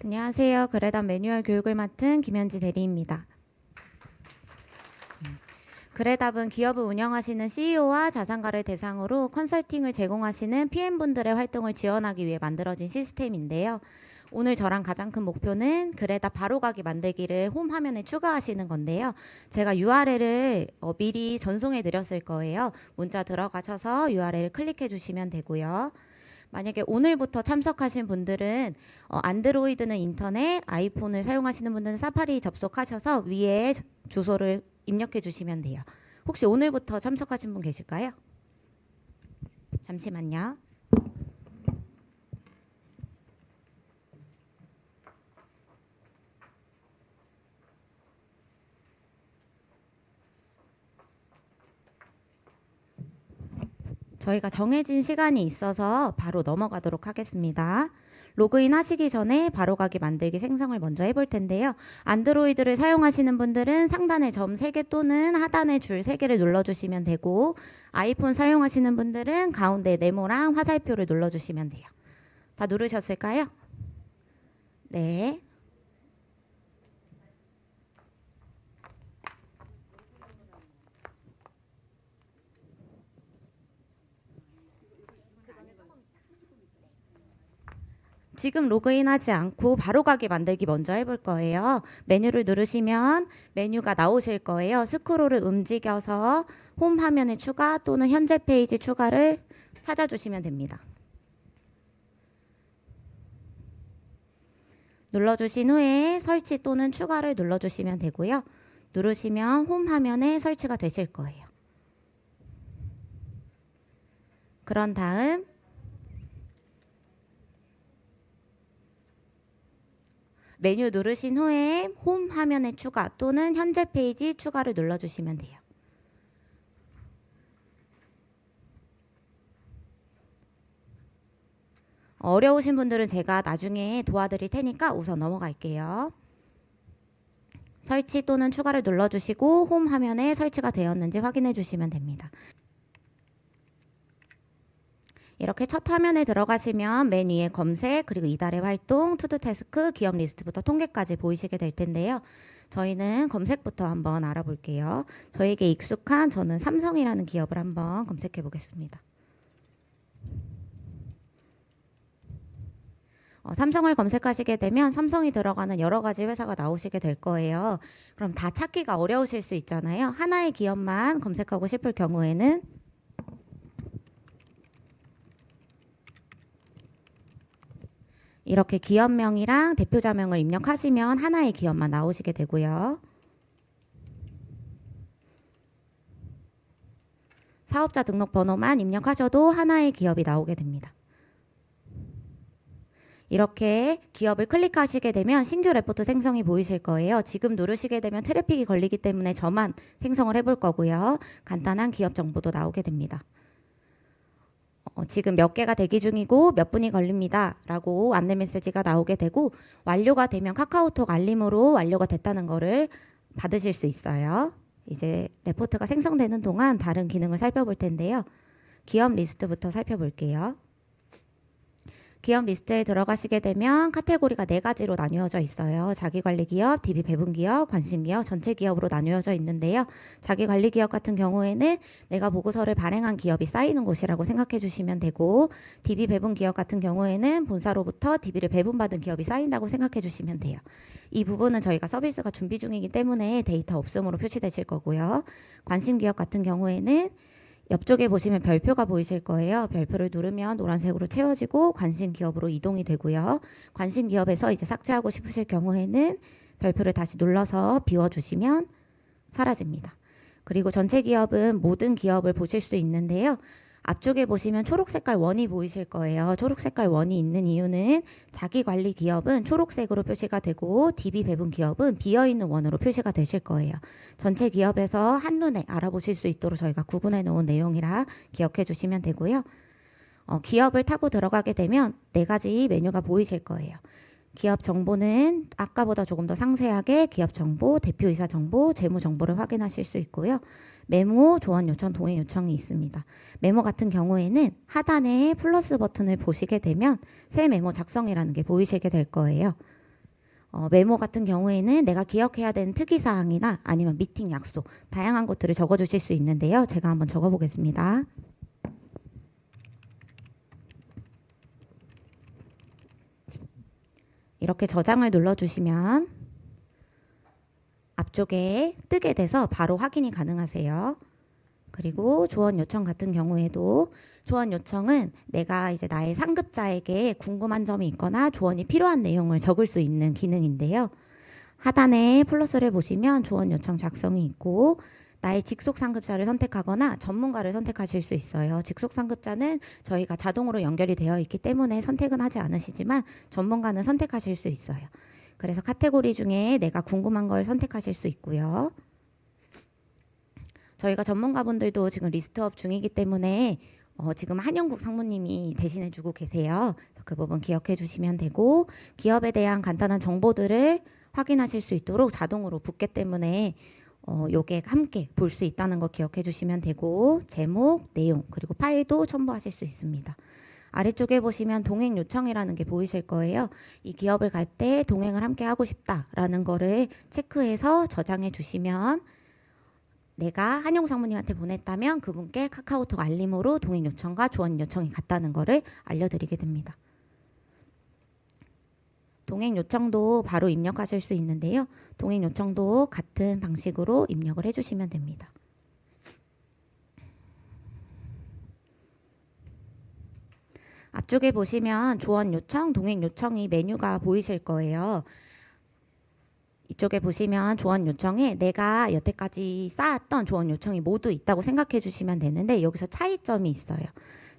안녕하세요. 그래담 매뉴얼 교육을 맡은 김현지 대리입니다. 그래답은 기업을 운영하시는 CEO와 자산가를 대상으로 컨설팅을 제공하시는 PM분들의 활동을 지원하기 위해 만들어진 시스템인데요. 오늘 저랑 가장 큰 목표는 그래답 바로가기 만들기를 홈 화면에 추가하시는 건데요. 제가 URL을 미리 전송해 드렸을 거예요. 문자 들어가셔서 URL을 클릭해 주시면 되고요. 만약에 오늘부터 참석하신 분들은 안드로이드는 인터넷, 아이폰을 사용하시는 분들은 사파리 접속하셔서 위에 주소를 입력해 주시면 돼요. 혹시 오늘부터 참석하신 분 계실까요? 잠시만요. 저희가 정해진 시간이 있어서 바로 넘어가도록 하겠습니다. 로그인 하시기 전에 바로가기 만들기 생성을 먼저 해볼 텐데요. 안드로이드를 사용하시는 분들은 상단의 점 3개 또는 하단의 줄 3개를 눌러주시면 되고, 아이폰 사용하시는 분들은 가운데 네모랑 화살표를 눌러주시면 돼요. 다 누르셨을까요? 네. 지금 로그인하지 않고 바로가기 만들기 먼저 해볼 거예요. 메뉴를 누르시면 메뉴가 나오실 거예요. 스크롤을 움직여서 홈 화면에 추가 또는 현재 페이지 추가를 찾아주시면 됩니다. 눌러주신 후에 설치 또는 추가를 눌러주시면 되고요. 누르시면 홈 화면에 설치가 되실 거예요. 그런 다음 메뉴 누르신 후에 홈 화면에 추가 또는 현재 페이지 추가를 눌러주시면 돼요. 어려우신 분들은 제가 나중에 도와드릴 테니까 우선 넘어갈게요. 설치 또는 추가를 눌러주시고 홈 화면에 설치가 되었는지 확인해 주시면 됩니다. 이렇게 첫 화면에 들어가시면 맨 위에 검색, 그리고 이달의 활동, 투두 태스크, 기업 리스트부터 통계까지 보이시게 될 텐데요. 저희는 검색부터 한번 알아볼게요. 저에게 익숙한 저는 삼성이라는 기업을 한번 검색해 보겠습니다. 삼성을 검색하시게 되면 삼성이 들어가는 여러 가지 회사가 나오시게 될 거예요. 그럼 다 찾기가 어려우실 수 있잖아요. 하나의 기업만 검색하고 싶을 경우에는 이렇게 기업명이랑 대표자명을 입력하시면 하나의 기업만 나오시게 되고요. 사업자 등록번호만 입력하셔도 하나의 기업이 나오게 됩니다. 이렇게 기업을 클릭하시게 되면 신규 레포트 생성이 보이실 거예요. 지금 누르시게 되면 트래픽이 걸리기 때문에 저만 생성을 해볼 거고요. 간단한 기업 정보도 나오게 됩니다. 지금 몇 개가 대기 중이고 몇 분이 걸립니다 라고 안내 메시지가 나오게 되고, 완료가 되면 카카오톡 알림으로 완료가 됐다는 거를 받으실 수 있어요. 이제 레포트가 생성되는 동안 다른 기능을 살펴볼 텐데요. 기업 리스트부터 살펴볼게요. 기업 리스트에 들어가시게 되면 카테고리가 4가지로 나뉘어져 있어요. 자기관리기업, DB 배분기업, 관심기업, 전체기업으로 나뉘어져 있는데요. 자기관리기업 같은 경우에는 내가 보고서를 발행한 기업이 쌓이는 곳이라고 생각해 주시면 되고, DB 배분기업 같은 경우에는 본사로부터 DB를 배분받은 기업이 쌓인다고 생각해 주시면 돼요. 이 부분은 저희가 서비스가 준비 중이기 때문에 데이터 없음으로 표시되실 거고요. 관심기업 같은 경우에는 옆쪽에 보시면 별표가 보이실 거예요. 별표를 누르면 노란색으로 채워지고 관심 기업으로 이동이 되고요. 관심 기업에서 이제 삭제하고 싶으실 경우에는 별표를 다시 눌러서 비워주시면 사라집니다. 그리고 전체 기업은 모든 기업을 보실 수 있는데요. 앞쪽에 보시면 초록 색깔 원이 보이실 거예요. 초록 색깔 원이 있는 이유는 자기관리 기업은 초록색으로 표시가 되고 DB 배분 기업은 비어있는 원으로 표시가 되실 거예요. 전체 기업에서 한눈에 알아보실 수 있도록 저희가 구분해 놓은 내용이라 기억해 주시면 되고요. 기업을 타고 들어가게 되면 4가지 메뉴가 보이실 거예요. 기업 정보는 아까보다 조금 더 상세하게 기업 정보, 대표이사 정보, 재무 정보를 확인하실 수 있고요. 메모, 조언 요청, 동의 요청이 있습니다. 메모 같은 경우에는 하단에 플러스 버튼을 보시게 되면 새 메모 작성이라는 게 보이시게 될 거예요. 메모 같은 경우에는 내가 기억해야 되는 특이사항이나 아니면 미팅 약속, 다양한 것들을 적어주실 수 있는데요. 제가 한번 적어보겠습니다. 이렇게 저장을 눌러주시면 앞쪽에 뜨게 돼서 바로 확인이 가능하세요. 그리고 조언 요청 같은 경우에도 조언 요청은 내가 이제 나의 상급자에게 궁금한 점이 있거나 조언이 필요한 내용을 적을 수 있는 기능인데요. 하단에 플러스를 보시면 조언 요청 작성이 있고 나의 직속 상급자를 선택하거나 전문가를 선택하실 수 있어요. 직속 상급자는 저희가 자동으로 연결이 되어 있기 때문에 선택은 하지 않으시지만 전문가는 선택하실 수 있어요. 그래서 카테고리 중에 내가 궁금한 걸 선택하실 수 있고요. 저희가 전문가분들도 지금 리스트업 중이기 때문에 지금 한영국 상무님이 대신해주고 계세요. 그 부분 기억해 주시면 되고 기업에 대한 간단한 정보들을 확인하실 수 있도록 자동으로 붙기 때문에 요게 함께 볼 수 있다는 거 기억해 주시면 되고 제목, 내용 그리고 파일도 첨부하실 수 있습니다. 아래쪽에 보시면 동행 요청이라는 게 보이실 거예요. 이 기업을 갈 때 동행을 함께 하고 싶다라는 거를 체크해서 저장해 주시면 내가 한영 상무님한테 보냈다면 그분께 카카오톡 알림으로 동행 요청과 조언 요청이 갔다는 거를 알려드리게 됩니다. 동행 요청도 바로 입력하실 수 있는데요. 동행 요청도 같은 방식으로 입력을 해주시면 됩니다. 앞쪽에 보시면 조언 요청, 동행 요청이 메뉴가 보이실 거예요. 이쪽에 보시면 조언 요청에 내가 여태까지 쌓았던 조언 요청이 모두 있다고 생각해 주시면 되는데 여기서 차이점이 있어요.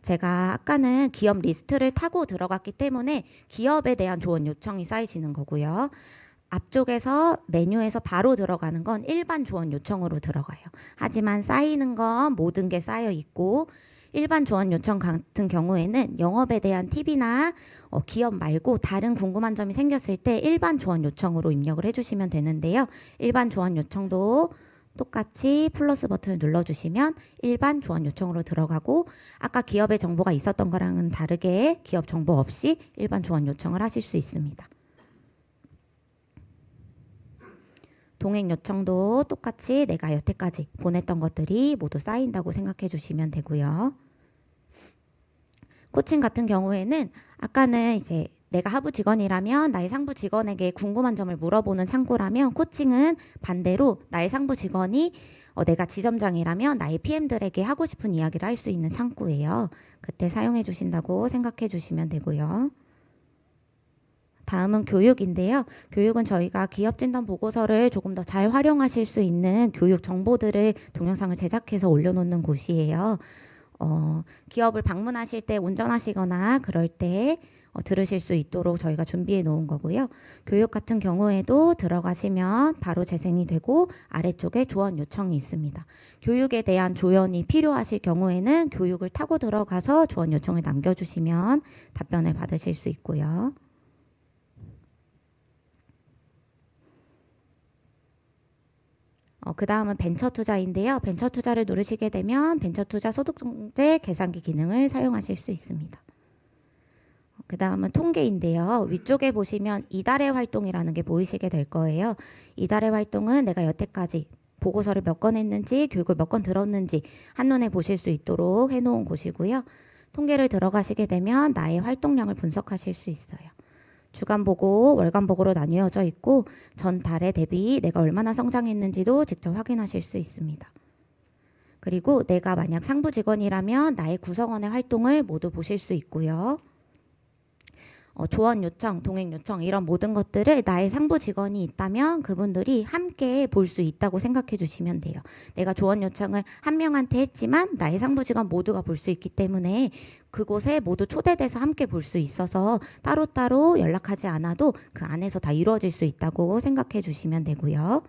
제가 아까는 기업 리스트를 타고 들어갔기 때문에 기업에 대한 조언 요청이 쌓이시는 거고요. 앞쪽에서 메뉴에서 바로 들어가는 건 일반 조언 요청으로 들어가요. 하지만 쌓이는 건 모든 게 쌓여 있고 일반 조언 요청 같은 경우에는 영업에 대한 팁이나 기업 말고 다른 궁금한 점이 생겼을 때 일반 조언 요청으로 입력을 해주시면 되는데요. 일반 조언 요청도 똑같이 플러스 버튼을 눌러주시면 일반 조언 요청으로 들어가고 아까 기업의 정보가 있었던 거랑은 다르게 기업 정보 없이 일반 조언 요청을 하실 수 있습니다. 동행 요청도 똑같이 내가 여태까지 보냈던 것들이 모두 쌓인다고 생각해 주시면 되고요. 코칭 같은 경우에는 아까는 이제 내가 하부 직원이라면 나의 상부 직원에게 궁금한 점을 물어보는 창구라면 코칭은 반대로 나의 상부 직원이 내가 지점장이라면 나의 PM들에게 하고 싶은 이야기를 할 수 있는 창구예요. 그때 사용해 주신다고 생각해 주시면 되고요. 다음은 교육인데요. 교육은 저희가 기업 진단 보고서를 조금 더 잘 활용하실 수 있는 교육 정보들을 동영상을 제작해서 올려놓는 곳이에요. 기업을 방문하실 때 운전하시거나 그럴 때 들으실 수 있도록 저희가 준비해 놓은 거고요. 교육 같은 경우에도 들어가시면 바로 재생이 되고 아래쪽에 조언 요청이 있습니다. 교육에 대한 조언이 필요하실 경우에는 교육을 타고 들어가서 조언 요청을 남겨주시면 답변을 받으실 수 있고요. 그 다음은 벤처 투자인데요. 벤처 투자를 누르시게 되면 벤처 투자 소득공제 계산기 기능을 사용하실 수 있습니다. 그 다음은 통계인데요. 위쪽에 보시면 이달의 활동이라는 게 보이시게 될 거예요. 이달의 활동은 내가 여태까지 보고서를 몇 건 했는지 교육을 몇 건 들었는지 한눈에 보실 수 있도록 해놓은 곳이고요. 통계를 들어가시게 되면 나의 활동량을 분석하실 수 있어요. 주간 보고, 월간 보고로 나뉘어져 있고 전 달에 대비 내가 얼마나 성장했는지도 직접 확인하실 수 있습니다. 그리고 내가 만약 상부 직원이라면 나의 구성원의 활동을 모두 보실 수 있고요. 조언 요청, 동행 요청 이런 모든 것들을 나의 상부 직원이 있다면 그분들이 함께 볼 수 있다고 생각해 주시면 돼요. 내가 조언 요청을 한 명한테 했지만 나의 상부 직원 모두가 볼 수 있기 때문에 그곳에 모두 초대돼서 함께 볼 수 있어서 따로따로 연락하지 않아도 그 안에서 다 이루어질 수 있다고 생각해 주시면 되고요.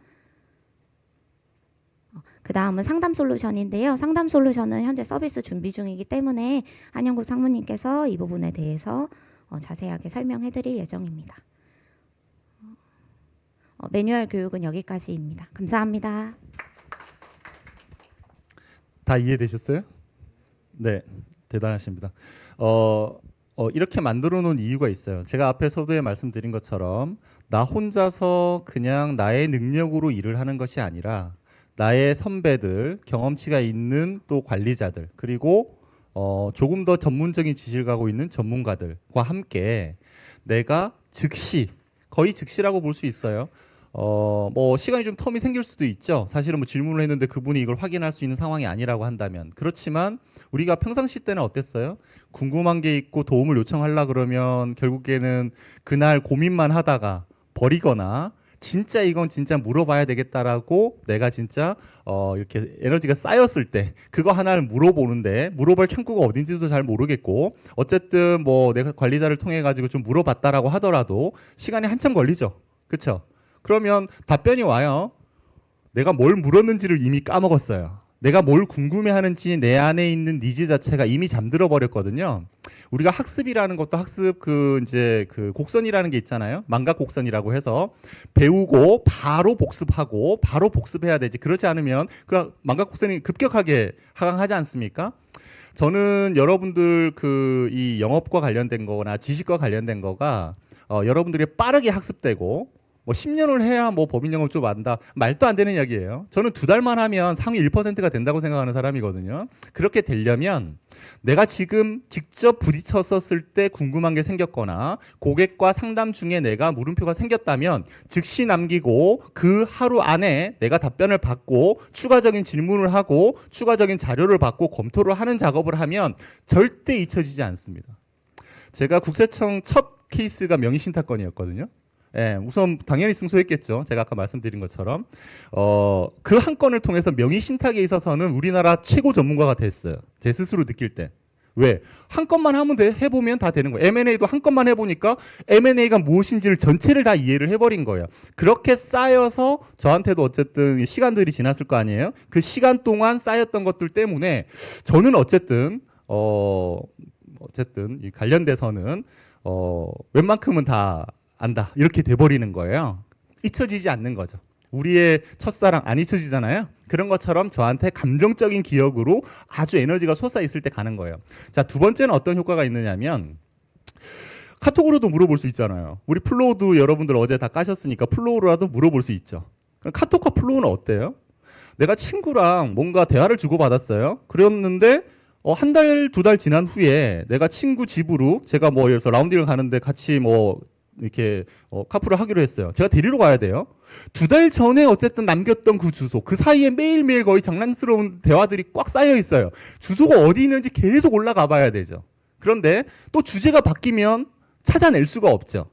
그 다음은 상담 솔루션인데요. 상담 솔루션은 현재 서비스 준비 중이기 때문에 한영국 상무님께서 이 부분에 대해서 자세하게 설명해 드릴 예정입니다. 매뉴얼 교육은 여기까지입니다. 감사합니다. 다 이해되셨어요? 네, 대단하십니다. 이렇게 만들어 놓은 이유가 있어요. 제가 앞에 서두에 말씀드린 것처럼 나 혼자서 그냥 나의 능력으로 일을 하는 것이 아니라 나의 선배들, 경험치가 있는 또 관리자들, 그리고 조금 더 전문적인 지식을 갖고 있는 전문가들과 함께 내가 즉시, 거의 즉시라고 볼 수 있어요. 뭐 시간이 좀 텀이 생길 수도 있죠. 사실은 뭐 질문을 했는데 그분이 이걸 확인할 수 있는 상황이 아니라고 한다면. 그렇지만 우리가 평상시 때는 어땠어요? 궁금한 게 있고 도움을 요청하려 그러면 결국에는 그날 고민만 하다가 버리거나 진짜 이건 진짜 물어봐야 되겠다라고 내가 진짜 이렇게 에너지가 쌓였을 때 그거 하나를 물어보는데 물어볼 창구가 어딘지도 잘 모르겠고 어쨌든 뭐 내가 관리자를 통해 가지고 좀 물어봤다라고 하더라도 시간이 한참 걸리죠. 그렇죠? 그러면 답변이 와요. 내가 뭘 물었는지를 이미 까먹었어요. 내가 뭘 궁금해하는지 내 안에 있는 니즈 자체가 이미 잠들어 버렸거든요. 우리가 학습이라는 것도 학습 이제 곡선이라는 게 있잖아요. 망각 곡선이라고 해서 배우고 바로 복습하고 바로 복습해야 되지. 그렇지 않으면 그 망각 곡선이 급격하게 하강하지 않습니까? 저는 여러분들 이 영업과 관련된 거나 지식과 관련된 거가 여러분들이 빠르게 학습되고 뭐 10년을 해야 뭐 법인 영업 좀 안다. 말도 안 되는 이야기예요. 저는 2달만 하면 상위 1%가 된다고 생각하는 사람이거든요. 그렇게 되려면 내가 지금 직접 부딪혔었을 때 궁금한 게 생겼거나 고객과 상담 중에 내가 물음표가 생겼다면 즉시 남기고 그 하루 안에 내가 답변을 받고 추가적인 질문을 하고 추가적인 자료를 받고 검토를 하는 작업을 하면 절대 잊혀지지 않습니다. 제가 국세청 첫 케이스가 명의신탁건이었거든요. 예, 우선 당연히 승소했겠죠. 제가 아까 말씀드린 것처럼 그 한 건을 통해서 명의신탁에 있어서는 우리나라 최고 전문가가 됐어요. 제 스스로 느낄 때. 왜? 한 건만 하면 해보면 다 되는 거예요. M&A도 한 건만 해보니까 M&A가 무엇인지를 전체를 다 이해를 해버린 거예요. 그렇게 쌓여서 저한테도 어쨌든 시간들이 지났을 거 아니에요. 그 시간 동안 쌓였던 것들 때문에 저는 어쨌든 이 관련돼서는 웬만큼은 다 안다 이렇게 돼버리는 거예요. 잊혀지지 않는 거죠. 우리의 첫사랑 안 잊혀지잖아요. 그런 것처럼 저한테 감정적인 기억으로 아주 에너지가 솟아 있을 때 가는 거예요. 자, 두 번째는 어떤 효과가 있느냐면 카톡으로도 물어볼 수 있잖아요. 우리 플로우도 여러분들 어제 다 까셨으니까 플로우로라도 물어볼 수 있죠. 그럼 카톡과 플로우는 어때요? 내가 친구랑 뭔가 대화를 주고받았어요. 그랬는데 한 달, 2달 지난 후에 내가 친구 집으로 제가 뭐 예를 들어서 라운딩을 가는데 같이 뭐 이렇게 카풀을 하기로 했어요. 제가 데리러 가야 돼요. 2달 전에 어쨌든 남겼던 그 주소, 그 사이에 매일매일 거의 장난스러운 대화들이 꽉 쌓여 있어요. 주소가 어디 있는지 계속 올라가 봐야 되죠. 그런데 또 주제가 바뀌면 찾아낼 수가 없죠.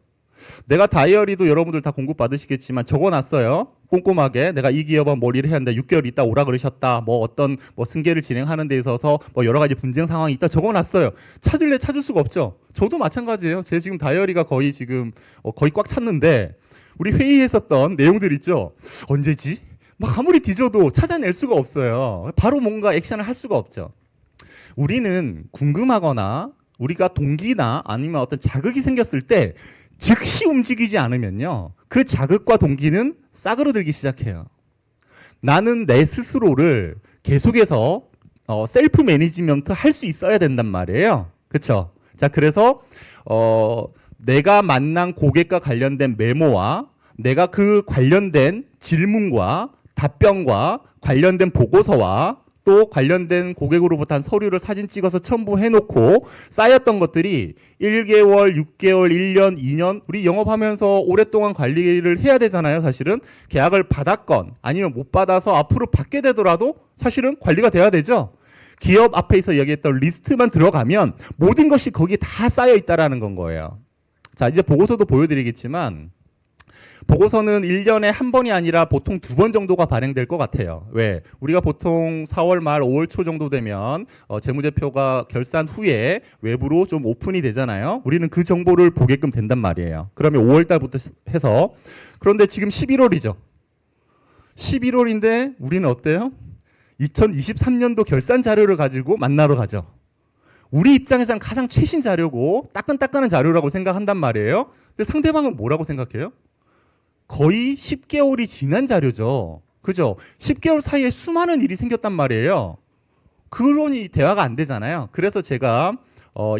내가 다이어리도 여러분들 다 공급 받으시겠지만 적어놨어요. 꼼꼼하게 내가 이 기업은 뭘 일을 해야 한다. 6개월 있다 오라 그러셨다. 뭐 어떤 뭐 승계를 진행하는 데 있어서 뭐 여러 가지 분쟁 상황이 있다 적어놨어요. 찾을래 찾을 수가 없죠. 저도 마찬가지예요. 제 지금 다이어리가 거의 지금 거의 꽉 찼는데 우리 회의했었던 내용들 있죠. 언제지? 막 아무리 뒤져도 찾아낼 수가 없어요. 바로 뭔가 액션을 할 수가 없죠. 우리는 궁금하거나 우리가 동기나 아니면 어떤 자극이 생겼을 때 즉시 움직이지 않으면요. 그 자극과 동기는 싸그러들기 시작해요. 나는 내 스스로를 계속해서 셀프 매니지먼트 할 수 있어야 된단 말이에요. 그렇죠? 자, 그래서 내가 만난 고객과 관련된 메모와 내가 그 관련된 질문과 답변과 관련된 보고서와 또 관련된 고객으로부터 한 서류를 사진 찍어서 첨부해놓고 쌓였던 것들이 1개월, 6개월, 1년, 2년 우리 영업하면서 오랫동안 관리를 해야 되잖아요. 사실은 계약을 받았건 아니면 못 받아서 앞으로 받게 되더라도 사실은 관리가 돼야 되죠. 기업 앞에서 얘기했던 리스트만 들어가면 모든 것이 거기에 다 쌓여 있다라는 건 거예요. 자, 이제 보고서도 보여드리겠지만 보고서는 1년에 한 번이 아니라 보통 2번 정도가 발행될 것 같아요. 왜? 우리가 보통 4월 말 5월 초 정도 되면 재무제표가 결산 후에 외부로 좀 오픈이 되잖아요. 우리는 그 정보를 보게끔 된단 말이에요. 그러면 5월 달부터 해서 그런데 지금 11월이죠. 11월인데 우리는 어때요? 2023년도 결산 자료를 가지고 만나러 가죠. 우리 입장에서는 가장 최신 자료고 따끈따끈한 자료라고 생각한단 말이에요. 근데 상대방은 뭐라고 생각해요? 거의 10개월이 지난 자료죠. 그죠? 10개월 사이에 수많은 일이 생겼단 말이에요. 그러니 대화가 안 되잖아요. 그래서 제가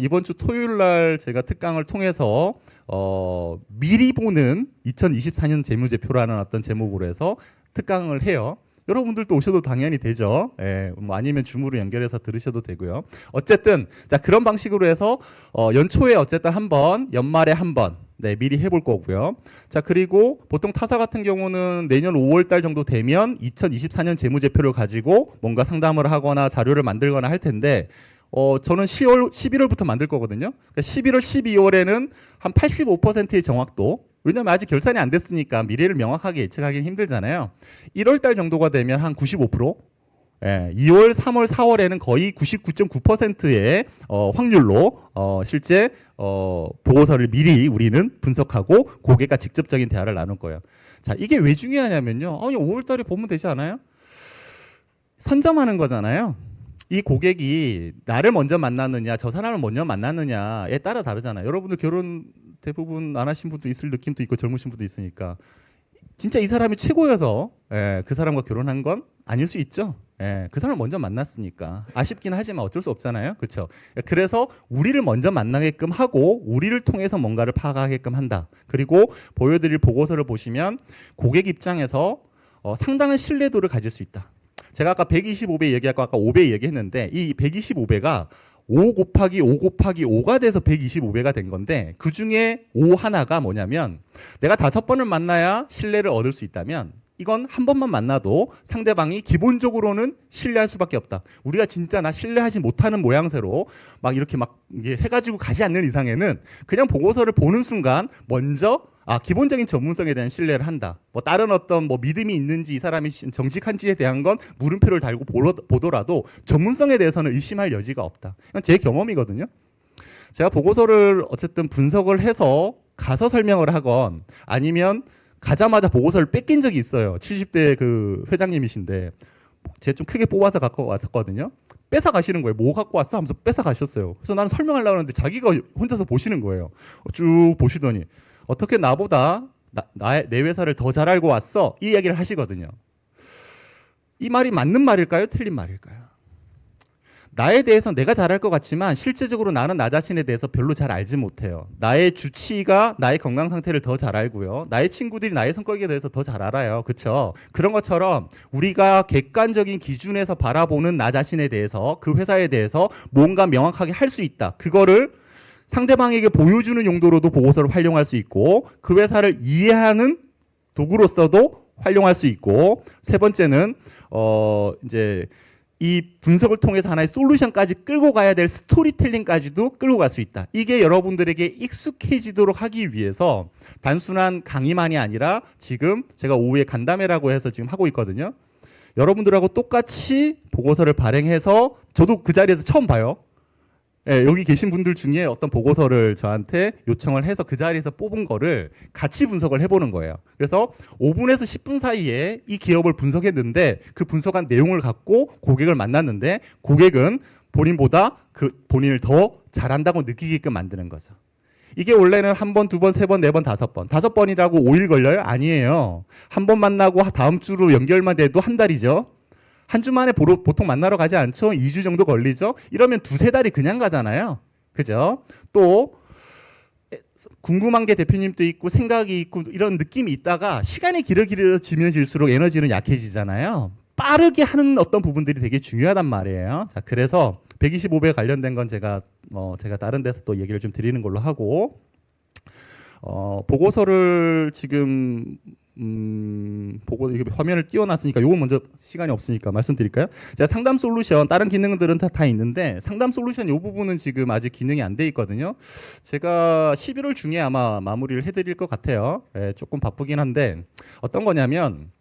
이번 주 토요일 날 제가 특강을 통해서 미리 보는 2024년 재무제표라는 어떤 제목으로 해서 특강을 해요. 여러분들도 오셔도 당연히 되죠. 예, 뭐 아니면 줌으로 연결해서 들으셔도 되고요. 어쨌든 자 그런 방식으로 해서 연초에 어쨌든 한 번, 연말에 한 번, 네 미리 해볼 거고요. 자 그리고 보통 타사 같은 경우는 내년 5월 달 정도 되면 2024년 재무제표를 가지고 뭔가 상담을 하거나 자료를 만들거나 할 텐데. 저는 11월부터 만들 거거든요. 그러니까 11월, 12월에는 한 85%의 정확도. 왜냐면 아직 결산이 안 됐으니까 미래를 명확하게 예측하기는 힘들잖아요. 1월 달 정도가 되면 한 95%. 예, 2월, 3월, 4월에는 거의 99.9%의 확률로 실제 보고서를 미리 우리는 분석하고 고객과 직접적인 대화를 나눌 거예요. 자, 이게 왜 중요하냐면요. 아니 5월 달에 보면 되지 않아요? 선점하는 거잖아요. 이 고객이 나를 먼저 만났느냐 저 사람을 먼저 만났느냐에 따라 다르잖아요. 여러분들 결혼 대부분 안 하신 분도 있을 느낌도 있고 젊으신 분도 있으니까 진짜 이 사람이 최고여서 그 사람과 결혼한 건 아닐 수 있죠. 그 사람을 먼저 만났으니까 아쉽긴 하지만 어쩔 수 없잖아요. 그렇죠? 그래서 우리를 먼저 만나게끔 하고 우리를 통해서 뭔가를 파악하게끔 한다. 그리고 보여드릴 보고서를 보시면 고객 입장에서 상당한 신뢰도를 가질 수 있다. 제가 아까 125배 얘기하고 아까 5배 얘기했는데 이 125배가 5 곱하기 5 곱하기 5가 돼서 125배가 된 건데 그 중에 5 하나가 뭐냐면 내가 5번을 만나야 신뢰를 얻을 수 있다면 이건 한 번만 만나도 상대방이 기본적으로는 신뢰할 수밖에 없다. 우리가 진짜 나 신뢰하지 못하는 모양새로 막 이렇게 막 이게 해가지고 가지 않는 이상에는 그냥 보고서를 보는 순간 먼저 기본적인 전문성에 대한 신뢰를 한다. 뭐 다른 어떤 뭐 믿음이 있는지 이 사람이 정직한지에 대한 건 물음표를 달고 보더라도 전문성에 대해서는 의심할 여지가 없다. 이건 제 경험이거든요. 제가 보고서를 어쨌든 분석을 해서 가서 설명을 하건 아니면 가자마자 보고서를 뺏긴 적이 있어요. 70대 그 회장님이신데 제가 좀 크게 뽑아서 갖고 왔었거든요. 뺏어 가시는 거예요. 뭐 갖고 왔어? 하면서 뺏어 가셨어요. 그래서 나는 설명하려고 하는데 자기가 혼자서 보시는 거예요. 쭉 보시더니 어떻게 나보다 내 회사를 더 잘 알고 왔어? 이 얘기를 하시거든요. 이 말이 맞는 말일까요? 틀린 말일까요? 나에 대해서 내가 잘할 것 같지만 실제적으로 나는 나 자신에 대해서 별로 잘 알지 못해요. 나의 주치의가 나의 건강 상태를 더 잘 알고요. 나의 친구들이 나의 성격에 대해서 더 잘 알아요. 그렇죠? 그런 것처럼 우리가 객관적인 기준에서 바라보는 나 자신에 대해서 그 회사에 대해서 뭔가 명확하게 할 수 있다. 그거를 상대방에게 보여주는 용도로도 보고서를 활용할 수 있고 그 회사를 이해하는 도구로서도 활용할 수 있고 세 번째는 이제 이 분석을 통해서 하나의 솔루션까지 끌고 가야 될 스토리텔링까지도 끌고 갈 수 있다. 이게 여러분들에게 익숙해지도록 하기 위해서 단순한 강의만이 아니라 지금 제가 오후에 간담회라고 해서 지금 하고 있거든요. 여러분들하고 똑같이 보고서를 발행해서 저도 그 자리에서 처음 봐요. 예, 여기 계신 분들 중에 어떤 보고서를 저한테 요청을 해서 그 자리에서 뽑은 거를 같이 분석을 해보는 거예요. 그래서 5분에서 10분 사이에 이 기업을 분석했는데 그 분석한 내용을 갖고 고객을 만났는데 고객은 본인보다 그 본인을 더 잘한다고 느끼게끔 만드는 거죠. 이게 원래는 한 번, 두 번, 세 번, 네 번, 5번. 5번이라고 5일 걸려요? 아니에요. 한 번 만나고 다음 주로 연결만 돼도 한 달이죠. 한 주 만에 보통 만나러 가지 않죠? 2주 정도 걸리죠? 이러면 2-3달이 그냥 가잖아요. 그죠? 또 궁금한 게 대표님도 있고 생각이 있고 이런 느낌이 있다가 시간이 길어지면 질수록 에너지는 약해지잖아요. 빠르게 하는 어떤 부분들이 되게 중요하단 말이에요. 자, 그래서 125배 관련된 건 제가 다른 데서 또 얘기를 좀 드리는 걸로 하고 보고서를 지금 보고 이렇게 화면을 띄워놨으니까 요거 먼저 시간이 없으니까 말씀드릴까요? 제가 상담 솔루션 다른 기능들은 다 있는데 상담 솔루션 요 부분은 지금 아직 기능이 안 돼 있거든요. 제가 11월 중에 아마 마무리를 해드릴 것 같아요. 예, 조금 바쁘긴 한데 어떤 거냐면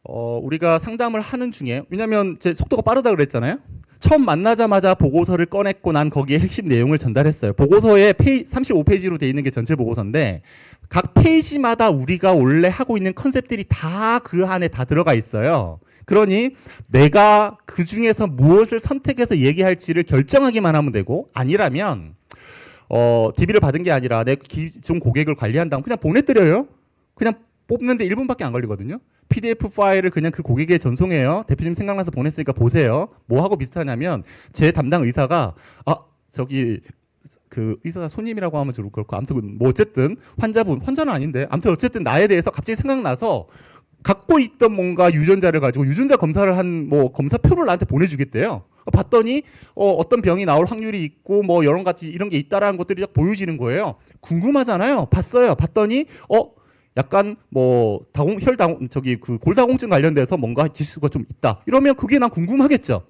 우리가 상담을 하는 중에 왜냐면 제 속도가 빠르다 그랬잖아요. 처음 만나자마자 보고서를 꺼냈고 난 거기에 핵심 내용을 전달했어요. 보고서에 35페이지로 돼 있는 게 전체 보고서인데 각 페이지마다 우리가 원래 하고 있는 컨셉들이 다 그 안에 다 들어가 있어요. 그러니 내가 그 중에서 무엇을 선택해서 얘기할지를 결정하기만 하면 되고 아니라면 DB를 받은 게 아니라 내 기존 고객을 관리한다면 그냥 보내드려요. 그냥 뽑는데 1분밖에 안 걸리거든요. PDF 파일을 그냥 그 고객에 전송해요. 대표님 생각나서 보냈으니까 보세요. 뭐하고 비슷하냐면 제 담당 의사가 저기 그 의사 손님이라고 하면 좋을 것 같고 아무튼 뭐 어쨌든 환자는 아닌데 아무튼 어쨌든 나에 대해서 갑자기 생각나서 갖고 있던 뭔가 유전자를 가지고 유전자 검사를 한 뭐 검사표를 나한테 보내주겠대요. 봤더니 어떤 병이 나올 확률이 있고 뭐 여러 가지 이런 게 있다라는 것들이 딱 보여지는 거예요. 궁금하잖아요. 봤어요. 봤더니 약간 뭐 저기 그 골다공증 관련돼서 뭔가 지수가 좀 있다. 이러면 그게 난 궁금하겠죠.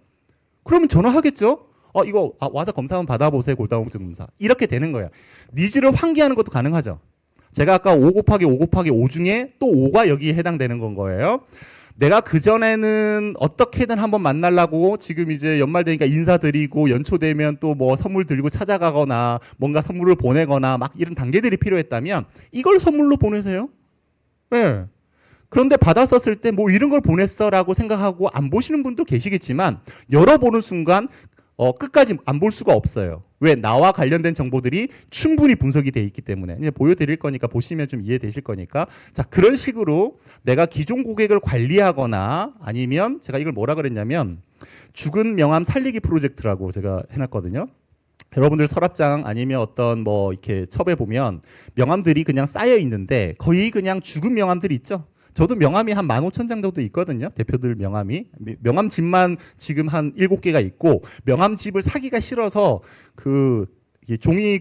그러면 전화하겠죠. 이거 와서 검사 한번 받아보세요. 골다공증 검사. 이렇게 되는 거예요. 니즈를 환기하는 것도 가능하죠. 제가 아까 5 곱하기 5 곱하기 5 중에 또 5가 여기에 해당되는 건 거예요. 내가 그전에는 어떻게든 한번 만나려고 지금 이제 연말 되니까 인사드리고 연초 되면 또 뭐 선물 들고 찾아가거나 뭔가 선물을 보내거나 막 이런 단계들이 필요했다면 이걸 선물로 보내세요. 네. 그런데 받았었을 때 뭐 이런 걸 보냈어라고 생각하고 안 보시는 분도 계시겠지만 열어보는 순간 끝까지 안 볼 수가 없어요. 왜? 나와 관련된 정보들이 충분히 분석이 돼 있기 때문에. 이제 보여드릴 거니까 보시면 좀 이해되실 거니까. 자, 그런 식으로 내가 기존 고객을 관리하거나 아니면 제가 이걸 뭐라 그랬냐면 죽은 명함 살리기 프로젝트라고 제가 해놨거든요. 여러분들 서랍장 아니면 어떤 뭐 이렇게 첩에 보면 명함들이 그냥 쌓여 있는데 거의 그냥 죽은 명함들이 있죠. 저도 명함이 한 15,000장 정도 있거든요. 대표들 명함이. 명함집만 지금 한 7개가 있고 명함집을 사기가 싫어서 그 종이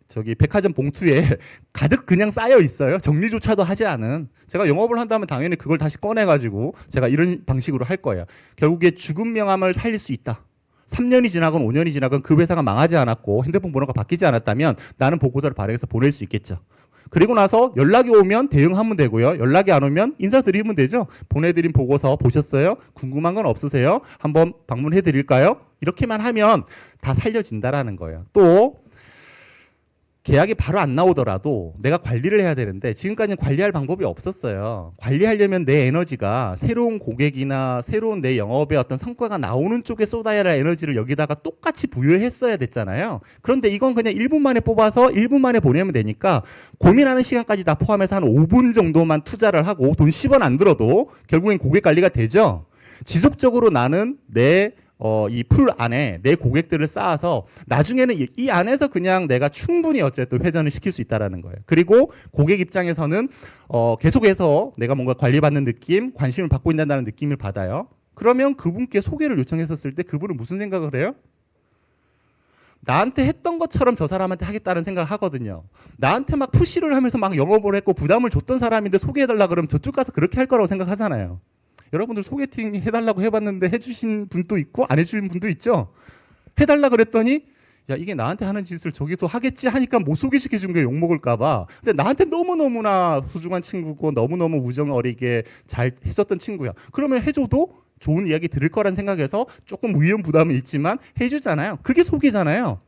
저기 백화점 봉투에 가득 그냥 쌓여 있어요. 정리조차도 하지 않은. 제가 영업을 한다면 당연히 그걸 다시 꺼내가지고 제가 이런 방식으로 할 거예요. 결국에 죽은 명함을 살릴 수 있다. 3년이 지나건 5년이 지나건 그 회사가 망하지 않았고 핸드폰 번호가 바뀌지 않았다면 나는 보고서를 발행해서 보낼 수 있겠죠. 그리고 나서 연락이 오면 대응하면 되고요. 연락이 안 오면 인사드리면 되죠. 보내드린 보고서 보셨어요? 궁금한 건 없으세요? 한번 방문해 드릴까요? 이렇게만 하면 다 살려진다라는 거예요. 또 계약이 바로 안 나오더라도 내가 관리를 해야 되는데 지금까지는 관리할 방법이 없었어요. 관리하려면 내 에너지가 새로운 고객이나 새로운 내 영업의 어떤 성과가 나오는 쪽에 쏟아야 할 에너지를 여기다가 똑같이 부여했어야 됐잖아요. 그런데 이건 그냥 1분 만에 뽑아서 1분 만에 보내면 되니까 고민하는 시간까지 다 포함해서 한 5분 정도만 투자를 하고 돈 10원 안 들어도 결국엔 고객 관리가 되죠. 지속적으로 나는 이 풀 안에 내 고객들을 쌓아서 나중에는 이 안에서 그냥 내가 충분히 어쨌든 회전을 시킬 수 있다라는 거예요. 그리고 고객 입장에서는 계속해서 내가 뭔가 관리받는 느낌, 관심을 받고 있다는 느낌을 받아요. 그러면 그분께 소개를 요청했었을 때 그분은 무슨 생각을 해요? 나한테 했던 것처럼 저 사람한테 하겠다는 생각을 하거든요. 나한테 막 푸시를 하면서 막 영업을 했고 부담을 줬던 사람인데 소개해달라 그러면 저쪽 가서 그렇게 할 거라고 생각하잖아요. 여러분들 소개팅 해달라고 해봤는데 해주신 분도 있고 안 해주신 분도 있죠. 해달라 그랬더니 야 이게 나한테 하는 짓을 저기서 하겠지 하니까 못 소개시켜준 게 욕먹을까봐. 근데 나한테 너무너무나 소중한 친구고 너무너무 우정 어리게 잘 했었던 친구야. 그러면 해줘도 좋은 이야기 들을 거란 생각에서 조금 위험 부담은 있지만 해주잖아요. 그게 소개잖아요.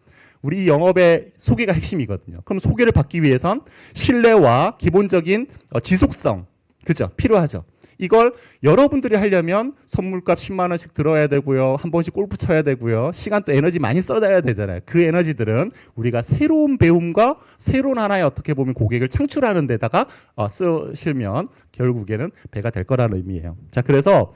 우리 영업의 소개가 핵심이거든요. 그럼 소개를 받기 위해선 신뢰와 기본적인 지속성, 그죠? 필요하죠. 이걸 여러분들이 하려면 선물값 10만 원씩 들어야 되고요. 한 번씩 골프 쳐야 되고요. 시간 또 에너지 많이 써야 되잖아요. 그 에너지들은 우리가 새로운 배움과 새로운 하나의 어떻게 보면 고객을 창출하는 데다가 쓰시면 결국에는 배가 될 거라는 의미예요. 자, 그래서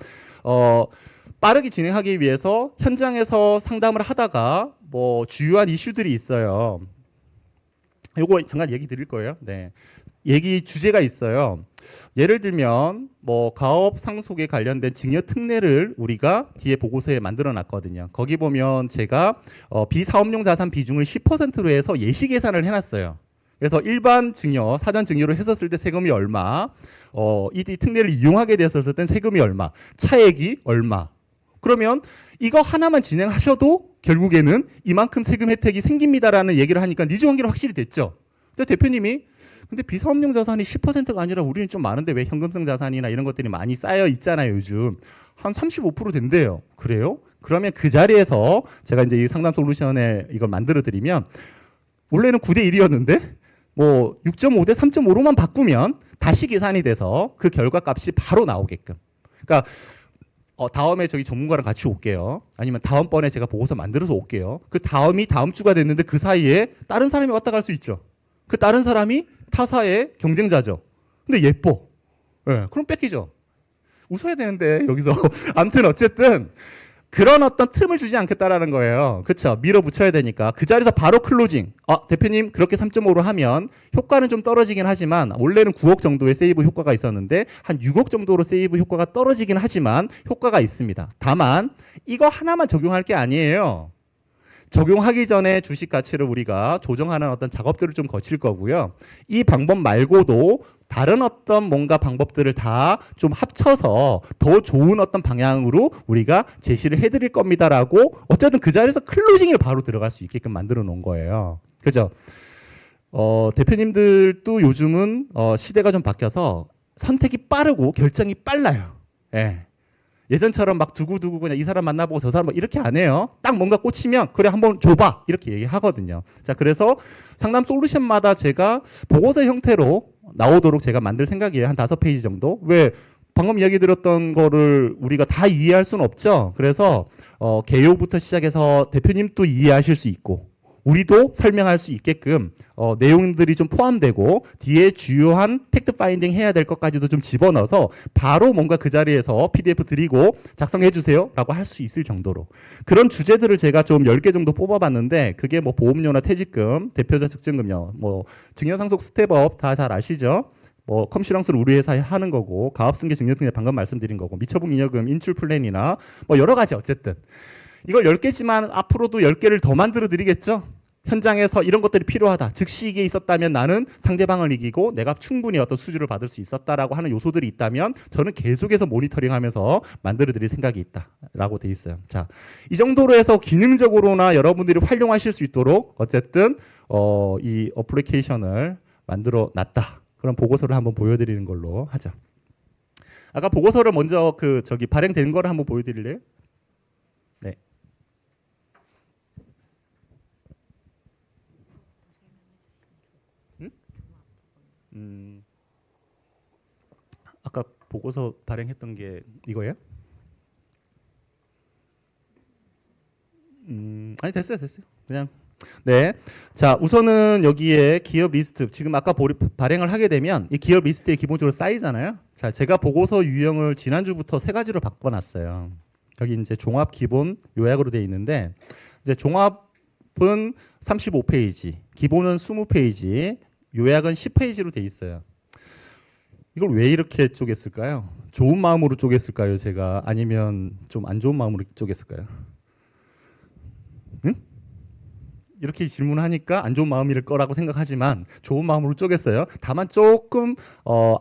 빠르게 진행하기 위해서 현장에서 상담을 하다가 뭐 주요한 이슈들이 있어요. 요거 잠깐 얘기 드릴 거예요. 네. 얘기 주제가 있어요. 예를 들면 뭐 가업 상속에 관련된 증여 특례를 우리가 뒤에 보고서에 만들어 놨거든요. 거기 보면 제가 비사업용 자산 비중을 10%로 해서 예시 계산을 해놨어요. 그래서 일반 증여, 사전 증여로 했었을 때 세금이 얼마, 이 특례를 이용하게 되었을 때 세금이 얼마, 차액이 얼마. 그러면 이거 하나만 진행하셔도 결국에는 이만큼 세금 혜택이 생깁니다라는 얘기를 하니까 니즈 관계는 확실히 됐죠. 근데 대표님이 근데 비사업용 자산이 10%가 아니라 우리는 좀 많은데 왜 현금성 자산이나 이런 것들이 많이 쌓여 있잖아요. 요즘 한 35% 된대요. 그래요? 그러면 그 자리에서 제가 이제 이 상담 솔루션에 이걸 만들어 드리면 원래는 9대 1이었는데 뭐 6.5 대 3.5로만 바꾸면 다시 계산이 돼서 그 결과값이 바로 나오게끔. 그러니까 다음에 저기 전문가랑 같이 올게요. 아니면 다음번에 제가 보고서 만들어서 올게요. 그 다음이 다음 주가 됐는데 그 사이에 다른 사람이 왔다 갈 수 있죠. 그 다른 사람이 타사의 경쟁자죠. 근데 예뻐. 네, 그럼 뺏기죠. 웃어야 되는데 여기서 아무튼 어쨌든 그런 어떤 틈을 주지 않겠다라는 거예요. 그렇죠? 밀어붙여야 되니까 그 자리에서 바로 클로징. 대표님 그렇게 3.5로 하면 효과는 좀 떨어지긴 하지만 원래는 9억 정도의 세이브 효과가 있었는데 한 6억 정도로 세이브 효과가 떨어지긴 하지만 효과가 있습니다. 다만 이거 하나만 적용할 게 아니에요. 적용하기 전에 주식 가치를 우리가 조정하는 어떤 작업들을 좀 거칠 거고요. 이 방법 말고도 다른 어떤 뭔가 방법들을 다 좀 합쳐서 더 좋은 어떤 방향으로 우리가 제시를 해드릴 겁니다라고 어쨌든 그 자리에서 클로징을 바로 들어갈 수 있게끔 만들어 놓은 거예요. 그죠? 대표님들도 요즘은 시대가 좀 바뀌어서 선택이 빠르고 결정이 빨라요. 예. 예전처럼 막 두고두고 그냥 이 사람 만나보고 저 사람 뭐 이렇게 안 해요. 딱 뭔가 꽂히면 그래 한번 줘봐 이렇게 얘기하거든요. 자, 그래서 상담 솔루션마다 제가 보고서 형태로 나오도록 제가 만들 생각이에요. 한 5페이지 정도. 왜 방금 이야기 드렸던 거를 우리가 다 이해할 수는 없죠. 그래서 개요부터 시작해서 대표님도 이해하실 수 있고 우리도 설명할 수 있게끔 내용들이 좀 포함되고 뒤에 주요한 팩트 파인딩 해야 될 것까지도 좀 집어넣어서 바로 뭔가 그 자리에서 PDF 드리고 작성해 주세요 라고 할 수 있을 정도로 그런 주제들을 제가 좀 10개 정도 뽑아봤는데 그게 뭐 보험료나 퇴직금, 대표자 측정금요, 뭐 증여상속 스텝업 다 잘 아시죠? 뭐 컴슈랑스를 우리 회사에 하는 거고 가압승계 증여등록 방금 말씀드린 거고 미처분 잉여금 인출 플랜이나 뭐 여러 가지 어쨌든 이걸 10개지만 앞으로도 10개를 더 만들어 드리겠죠. 현장에서 이런 것들이 필요하다. 즉시 이게 있었다면 나는 상대방을 이기고 내가 충분히 어떤 수주를 받을 수 있었다라고 하는 요소들이 있다면 저는 계속해서 모니터링하면서 만들어 드릴 생각이 있다라고 돼 있어요. 자, 이 정도로 해서 기능적으로나 여러분들이 활용하실 수 있도록 어쨌든 이 어플리케이션을 만들어 놨다. 그런 보고서를 한번 보여드리는 걸로 하죠. 아까 보고서를 먼저 발행된 거를 한번 보여드릴래요? 네. 아까 보고서 발행했던 게 이거예요? 아니 됐어요. 그냥 네. 자, 우선은 여기에 기업 리스트 지금 아까 발행을 하게 되면 이 기업 리스트에 기본적으로 쌓이잖아요. 자, 제가 보고서 유형을 지난주부터 3가지로 바꿔놨어요. 여기 이제 종합 기본 요약으로 되어 있는데 이제 종합은 35페이지, 기본은 20페이지, 요약은 10페이지로 되어 있어요. 이걸 왜 이렇게 쪼갰을까요? 좋은 마음으로 쪼갰을까요? 제가 아니면 좀 안 좋은 마음으로 쪼갰을까요? 응? 이렇게 질문하니까 안 좋은 마음일 거라고 생각하지만 좋은 마음으로 쪼갰어요. 다만 조금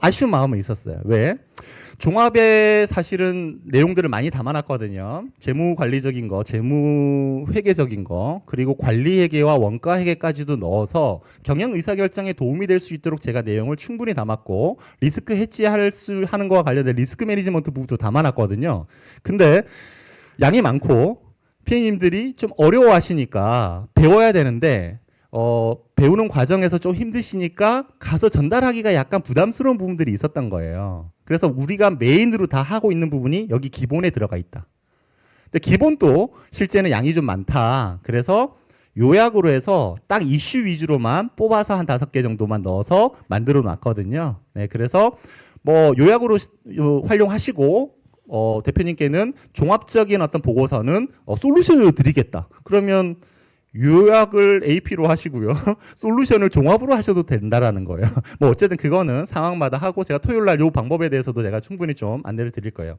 아쉬운 마음은 있었어요. 왜? 종합에 사실은 내용들을 많이 담아놨거든요. 재무 관리적인 거, 재무 회계적인 거, 그리고 관리 회계와 원가 회계까지도 넣어서 경영 의사결정에 도움이 될 수 있도록 제가 내용을 충분히 담았고 리스크 하는 거와 관련된 리스크 매니지먼트 부분도 담아놨거든요. 근데 양이 많고 피디님들이 좀 어려워하시니까 배워야 되는데 배우는 과정에서 좀 힘드시니까 가서 전달하기가 약간 부담스러운 부분들이 있었던 거예요. 그래서 우리가 메인으로 다 하고 있는 부분이 여기 기본에 들어가 있다. 근데 기본도 실제는 양이 좀 많다. 그래서 요약으로 해서 딱 이슈 위주로만 뽑아서 한 5개 정도만 넣어서 만들어 놨거든요. 네, 그래서 뭐 요약으로 활용하시고 대표님께는 종합적인 어떤 보고서는 솔루션을 드리겠다. 그러면 요약을 AP로 하시고요. 솔루션을 종합으로 하셔도 된다라는 거예요. 뭐 어쨌든 그거는 상황마다 하고 제가 토요일 날 요 방법에 대해서도 제가 충분히 좀 안내를 드릴 거예요.